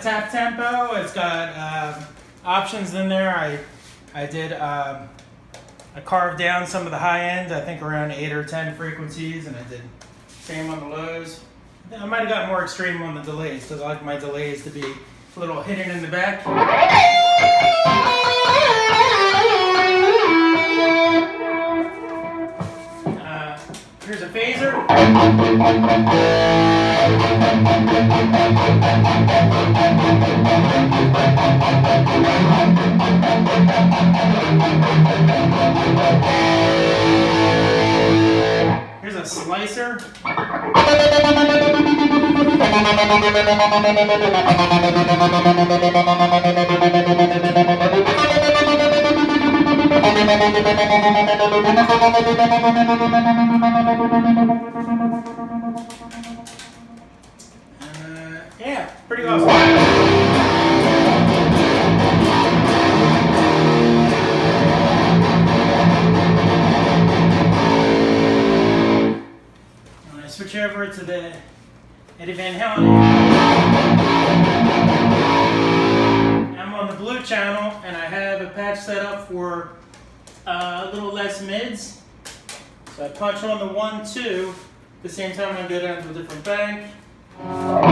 tap tempo. It's got options in there. I did I carved down some of the high end, I think around 8 or 10 frequencies, and I did same on the lows. I might have got more extreme on the delays because I like my delays to be a little hidden in the back. Here's a phaser. Here's a slicer. Yeah, pretty awesome. When I switch over to the Eddie Van Halen, I'm on the blue channel, and I have a patch set up for a little less mids. So I punch on the 1, 2. At the same time, I go down to a different bank. I'll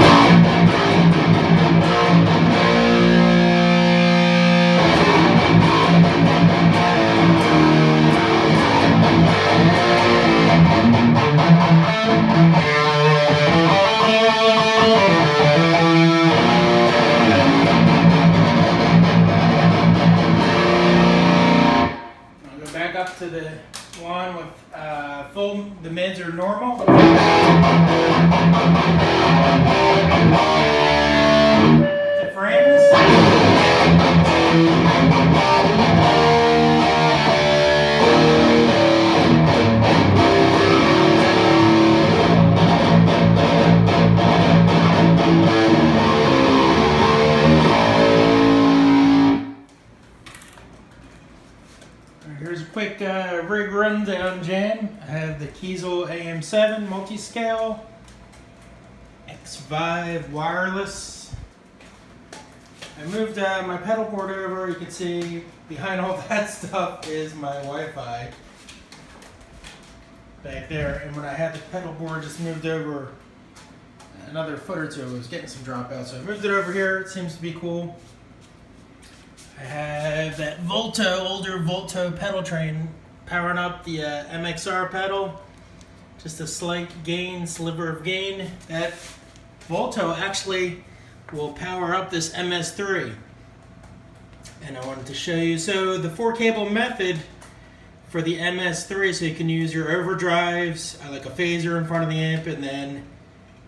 go back up to the one with full, the mids are normal. The frames. Here's a quick rig rundown jam. I have the Kiesel KM7 multi-scale, XVive wireless. I moved my pedal board over. You can see behind all that stuff is my Wi-Fi back there. And when I had the pedal board just moved over another foot or two, it was getting some dropouts. So I moved it over here. It seems to be cool. I have that older Volto pedal train powering up the MXR pedal. Just a slight gain, sliver of gain. That Volto actually will power up this ms-3. And I wanted to show you, so the 4-cable method for the ms-3, so you can use your overdrives, like a phaser in front of the amp, and then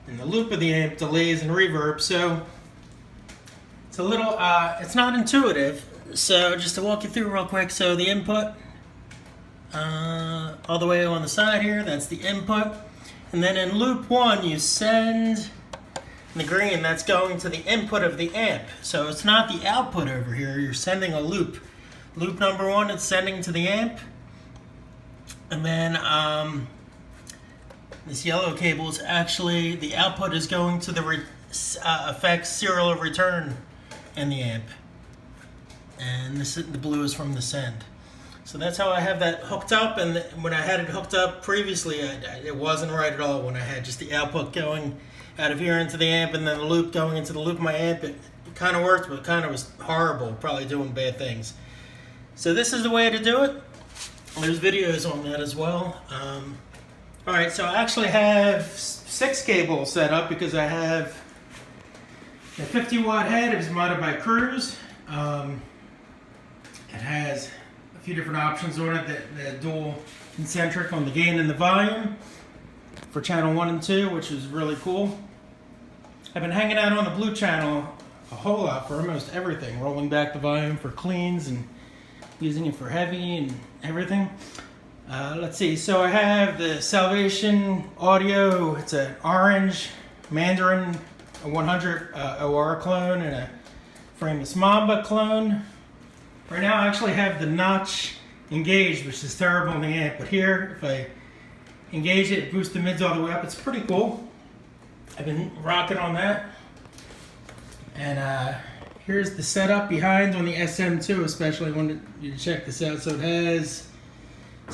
in the loop of the amp, delays and reverb. So it's a little, it's not intuitive. So just to walk you through real quick, so the input, all the way on the side here, that's the input. And then in loop 1, you send the green, that's going to the input of the amp. So it's not the output over here, you're sending a loop. Loop number 1, it's sending to the amp. And then this yellow cable is actually, the output is going to the effects serial return in the amp. And the blue is from the send. So that's how I have that hooked up, and when I had it hooked up previously, it wasn't right at all when I had just the output going out of here into the amp and then the loop going into the loop of my amp. It kind of worked, but it kind of was horrible, probably doing bad things. So this is the way to do it. There's videos on that as well. Alright, so I actually have 6 cables set up because I have the 50-watt head. It was modded by Kruse. It has a few different options on it, the dual concentric on the gain and the volume for channel 1 and 2, which is really cool. I've been hanging out on the blue channel a whole lot for almost everything, rolling back the volume for cleans and using it for heavy and everything. Let's see, so I have the Salvation Audio. It's an orange Mandarin, a 100 OR clone, and a frameless Mamba clone. Right now I actually have the notch engaged, which is terrible in the amp, but here, if I engage it, boost the mids all the way up. It's pretty cool. I've been rocking on that. And here's the setup behind on the SM2, especially when you check this out. So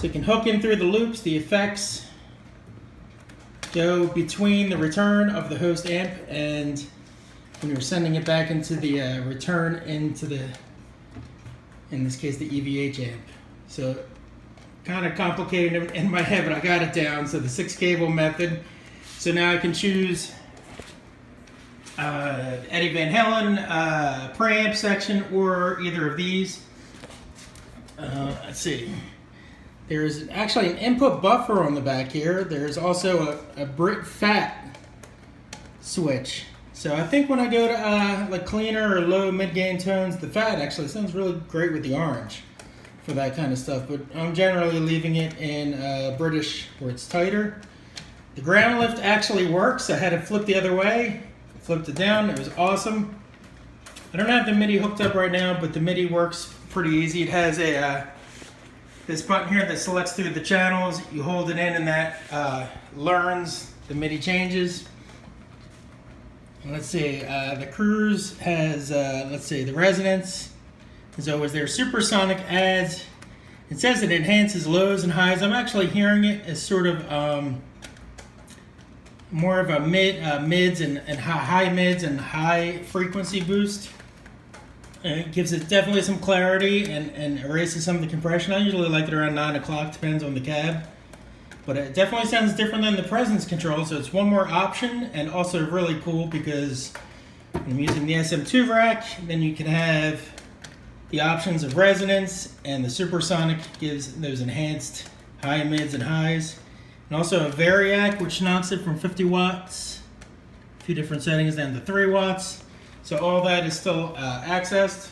you can hook in through the loops. The effects go between the return of the host amp and when you're sending it back into the return into the, in this case, the EVH amp. So kind of complicated in my head, but I got it down. So the 6 cable method. So now I can choose Eddie Van Halen preamp section or either of these. Let's see. There's actually an input buffer on the back here. There's also a Brit Fat switch. So I think when I go to like cleaner or low mid-gain tones, the fat actually sounds really great with the orange for that kind of stuff. But I'm generally leaving it in British where it's tighter. The ground lift actually works. I had it flipped the other way. Flipped it down. It was awesome. I don't have the MIDI hooked up right now, but the MIDI works pretty easy. It has a this button here that selects through the channels. You hold it in and that learns the MIDI changes. Let's see, the Kruse has, let's see, the resonance is always there. Supersonic adds, it says it enhances lows and highs. I'm actually hearing it as sort of more of a mids and high mids and high frequency boost. And it gives it definitely some clarity and erases some of the compression. I usually like it around 9 o'clock, depends on the cab. But it definitely sounds different than the presence control, so it's one more option, and also really cool because I'm using the SM2 rack, then you can have the options of resonance, and the supersonic gives those enhanced high mids and highs. And also a variac, which knocks it from 50 watts, a few different settings, down to 3 watts. So all that is still accessed.